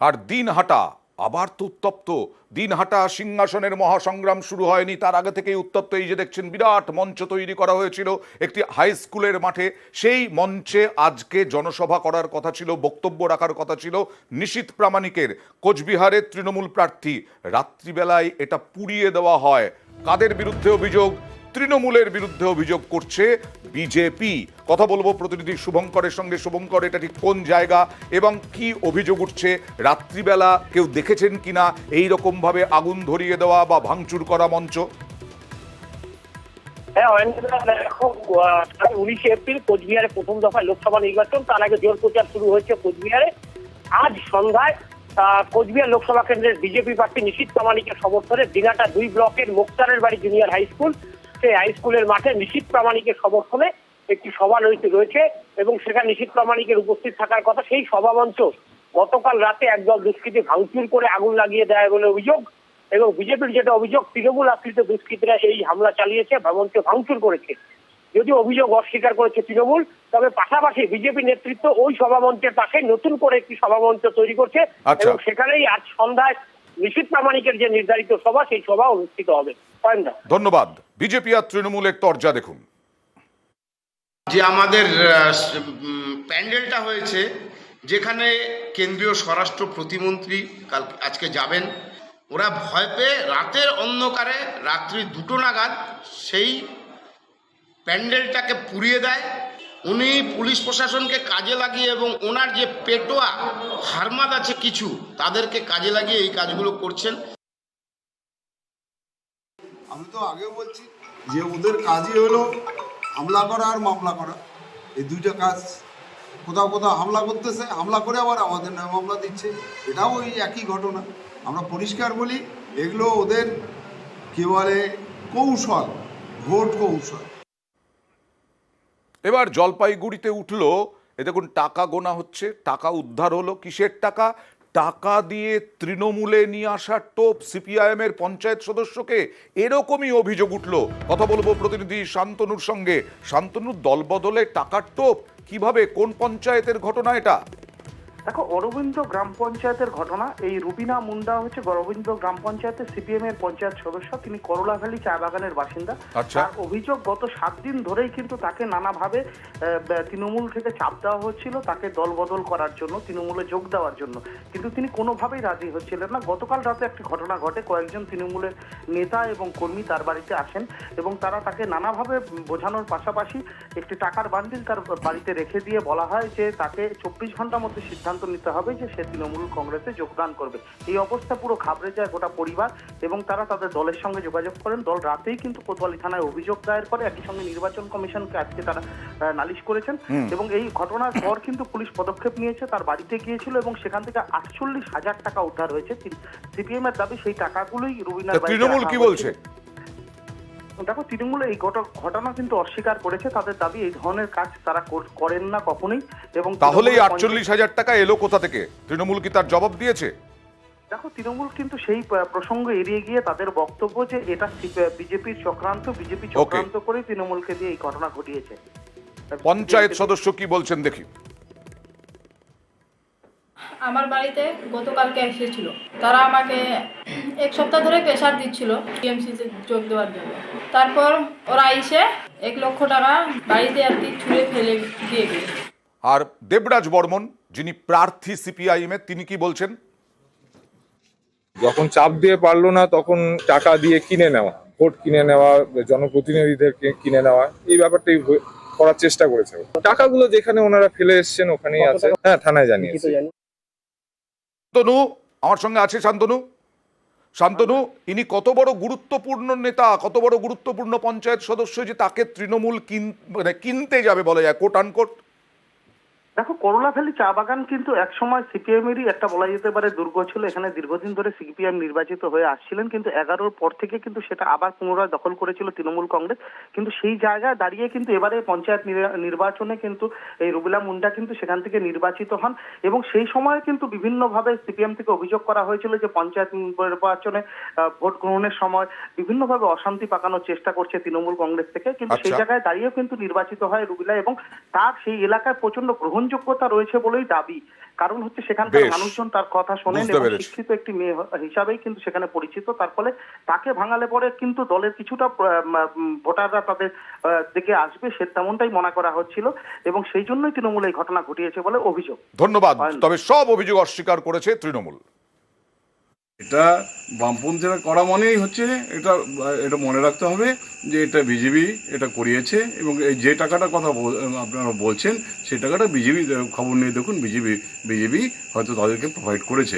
আর দিনহাটা আবার তো উত্তপ্ত। দিনহাটা সিংহাসনের মহাসংগ্রাম শুরু হয়নি, তার আগে থেকেই উত্তপ্ত। এই যে দেখছেন, বিরাট মঞ্চ তৈরি করা হয়েছিল একটি হাই স্কুলের মাঠে। সেই মঞ্চে আজকে জনসভা করার কথা ছিল, বক্তব্য রাখার কথা ছিল নিশীথ প্রামাণিকের, কোচবিহারের তৃণমূল প্রার্থী। রাত্রিবেলায় এটা পুড়িয়ে দেওয়া হয়। কাদের বিরুদ্ধে অভিযোগ? তৃণমূলের বিরুদ্ধে অভিযোগ করছে বিজেপি। কথা বলবো প্রতিনিধি শুভঙ্করের সঙ্গে। শুভঙ্কর, এটা ঠিক কোন জায়গা এবং কি অভিযোগ উঠছে? রাত্রিবেলা কেউ দেখেছেন কিনা এই রকম ভাবে আগুন ধরিয়ে দেওয়া বা ভাঙচুর করা মঞ্চ? হ্যাঁ, 19 এপ্রিল কোচবিহারে প্রথম দফায় লোকসভা নির্বাচন, তার আগে জোর প্রচার শুরু হয়েছে কোচবিহারে। আজ সন্ধ্যায় কোচবিহার লোকসভা কেন্দ্রের বিজেপি প্রার্থী নিশীথ প্রামাণিকের সমর্থনে দিনহাটা 2 ব্লকের মুক্তারের বাড়ি জুনিয়র হাই স্কুল, সেই হাই স্কুলের মাঠে নিশীথ প্রামাণিকের সমর্থনে একটি সভা রয়েছে এবং সেখানে নিশীথ প্রামাণিকের উপস্থিত থাকার কথা। সেই সভামঞ্চ গতকাল রাতে একদল দুষ্কৃতী ভাঙচুর করে আগুন লাগিয়ে দেয় বলে অভিযোগ। এবং বিজেপির যেটা অভিযোগ, তৃণমূল আশ্রিত দুষ্কৃতীরা এই হামলা চালিয়েছে, মঞ্চ ভাঙচুর করেছে। যদিও অভিযোগ অস্বীকার করেছে তৃণমূল, তবে পাশাপাশি বিজেপি নেতৃত্ব ওই সভামঞ্চের পাশে নতুন করে একটি সভামঞ্চ তৈরি করছে এবং সেখানেই আজ সন্ধ্যায় নিশীথ প্রামাণিকের যে নির্ধারিত সভা, সেই সভা অনুষ্ঠিত হবে। ধন্যবাদ। বিজেপি আর তৃণমূলের তরজা দেখুন। যে আমাদের প্যান্ডেলটা হয়েছে, যেখানে কেন্দ্রীয় স্বরাষ্ট্র প্রতিমন্ত্রী আজকে যাবেন, ওরা ভয় পেয়ে রাতের অন্ধকারে রাত্রি 2টো নাগাদ সেই প্যান্ডেলটাকে পুড়িয়ে দেয়। উনি পুলিশ প্রশাসনকে কাজে লাগিয়ে এবং ওনার যে পেটোয়া হারমাদ আছে কিছু, তাদেরকে কাজে লাগিয়ে এই কাজগুলো করছেন। আমি তো আগেও বলছি যে ওদের কাজই হলো হামলা করা আর মামলা করা, এই দুইটা কাজ। কোথাও কোথাও হামলা করতেছে, হামলা করে আবার আমাদের নামে মামলা দিচ্ছে, এটাও ওই একই ঘটনা। আমরা পরিষ্কার বলি, এগুলো ওদের কি বলে কৌশল, ভোট কৌশল। এবার জলপাইগুড়িতে উঠলো, এ দেখুন টাকা গোনা হচ্ছে, টাকা উদ্ধার হলো। কিসের টাকা? টাকা দিয়ে তৃণমূলে নিয়ে আসা টোপ সিপিআইএম এর পঞ্চায়েত সদস্যকে, এরকমই অভিযোগ উঠলো। কথা বলবো প্রতিনিধি শান্তনুর সঙ্গে। শান্তনুর, দলবদলে টাকার টোপ কিভাবে, কোন পঞ্চায়েতের ঘটনা এটা? দেখো, অরবিন্দ গ্রাম পঞ্চায়েতের ঘটনা। এই রুবিনা মুন্ডা হচ্ছে অরবিন্দ গ্রাম পঞ্চায়েতের সিপিএম এর পঞ্চায়েত সদস্য। তিনি করলা ভ্যালি চা বাগানের বাসিন্দা। তার অভিযোগ, গত 7 দিন ধরেই কিন্তু তাকে নানাভাবে তৃণমূল থেকে চাপ দেওয়া হচ্ছিল তাকে দল বদল করার জন্য, তৃণমূলে যোগ দেওয়ার জন্য, কিন্তু তিনি কোনোভাবেই রাজি হচ্ছিলেন না। গতকাল রাতে একটি ঘটনা ঘটে, কয়েকজন তৃণমূলের নেতা এবং কর্মী তার বাড়িতে আসেন এবং তারা তাকে নানাভাবে বোঝানোর পাশাপাশি একটি টাকার বান্ডিল তার বাড়িতে রেখে দিয়ে বলা হয় যে তাকে 24 ঘন্টার মধ্যে সিদ্ধান্ত নিতে হবে যে সে তৃণমূল কংগ্রেসে যোগদান করবে। এই অবস্থা পুরো ঘাবড়ে যায় গোটা পরিবার এবং তারা তাদের দলের সঙ্গে যোগাযোগ করেন। দল রাতেই কিন্তু কোতোয়ালি থানায় অভিযোগ দায়ের করে, একই সঙ্গে নির্বাচন কমিশনকে আজকে তারা নালিশ করেছেন এবং এই ঘটনার পর কিন্তু পুলিশ পদক্ষেপ নিয়েছে, তার বাড়িতে গিয়েছিল এবং সেখান থেকে 48,000 টাকা উদ্ধার হয়েছে। সিপিএম এর দাবি সেই টাকাগুলোই রুবিনার বাড়িতে। তৃণমূল কি বলছে? দেখো, তৃণমূল এই ঘটনা কিন্তু অস্বীকার করেছে। তাদের দাবি এই ধরনের কাজ তারা করেন না কখনোই। এবং তাহলে 48,000 টাকা এলো কোথা থেকে? তৃণমূল কি তার জবাব দিয়েছে? দেখো, তৃণমূল কিন্তু সেই প্রসঙ্গ এড়িয়ে গিয়ে তাদের বক্তব্য যে এটা বিজেপির চক্রান্ত, বিজেপি চক্রান্ত করে তৃণমূলকে দিয়ে এই ঘটনা ঘটিয়েছে। পঞ্চায়েত সদস্য কি বলছেন দেখি। আমার বাড়িতে গতকালকে এসেছিল, তারা আমাকে 1 সপ্তাহ ধরে প্রেশার দিচ্ছিল টিএমসিতে যোগ দেওয়ার জন্য। তারপর ওরা এসে 1 লক্ষ টাকা বাড়িতে আর কি ছুঁড়ে ফেলে দিয়ে গেল। আর দেবরাজ বর্মন, যিনি প্রার্থী সিপিআইএম এর, তিনি কি বলছেন? যখন চাপ দিয়ে পারলো না তখন টাকা দিয়ে কিনে নেওয়া, ভোট কিনে নেওয়া, জনপ্রতিনিধিদেরকে কিনে নেওয়া, এই ব্যাপারটাই করার চেষ্টা করেছে। টাকাগুলো যেখানে ওনারা ফেলে এসছেন ওখানেই আছে। হ্যাঁ, থানায় জানিয়েছে। শান্তনু আমার সঙ্গে আছে। শান্তনু, ইনি কত বড় গুরুত্বপূর্ণ নেতা, কত বড় গুরুত্বপূর্ণ পঞ্চায়েত সদস্য যে তাকে তৃণমূল কিনতে যাবে বলা যায়, কোট আনকোট? দেখো, করলা ভ্যালি চা বাগান কিন্তু একসময় সিপিএম এরই একটা বলা যেতে পারে দুর্গ ছিল। এখানে দীর্ঘদিন ধরে সিপিএম নির্বাচিত হয়ে আসছিলেন, কিন্তু 11-র পর থেকে কিন্তু সেটা আবার পুনরায় দখল করেছিল তৃণমূল কংগ্রেস। কিন্তু সেই জায়গায় দাঁড়িয়ে কিন্তু এবারে পঞ্চায়েত নির্বাচনে কিন্তু এই রুবিনা মুন্ডা কিন্তু সেখান থেকে নির্বাচিত হন এবং সেই সময় কিন্তু বিভিন্নভাবে সিপিএম থেকে অভিযোগ করা হয়েছিল যে পঞ্চায়েত নির্বাচনে ভোট গ্রহণের সময় বিভিন্নভাবে অশান্তি পাকানোর চেষ্টা করছে তৃণমূল কংগ্রেস থেকে। কিন্তু সেই জায়গায় দাঁড়িয়েও কিন্তু নির্বাচিত হয় রুবিনা এবং তার সেই এলাকায় প্রচন্ড গ্রহণ গ্রহণযোগ্যতা রয়েছে বলেই দাবি। কারণ হচ্ছে সেখানকার বেশ। মানুষজন তার কথা শোনেন বুঝতে এবং পেরেছি। শিক্ষিত একটি মেয়ে হিসাবেই কিন্তু সেখানে পরিচিত। তার ফলে তাকে ভাঙালে পরে কিন্তু দলের কিছুটা ভোটাররা তাদের দিকে আসবে, সে তেমনটাই মনে করা হচ্ছিল এবং সেই জন্যই তৃণমূল এই ঘটনা ঘটিয়েছে বলে অভিযোগ। ধন্যবাদ। তবে সব অভিযোগ অস্বীকার করেছে তৃণমূল। এটা বামপন্থীরা করা মানেই হচ্ছে এটা মনে রাখতে হবে যে এটা বিজেপি এটা করিয়েছে এবং এই যে টাকাটার কথা আপনারা বলছেন সেই টাকাটা বিজেপি, খবর নিয়ে দেখুন বিজেপি হয়তো তাদেরকে প্রোভাইড করেছে।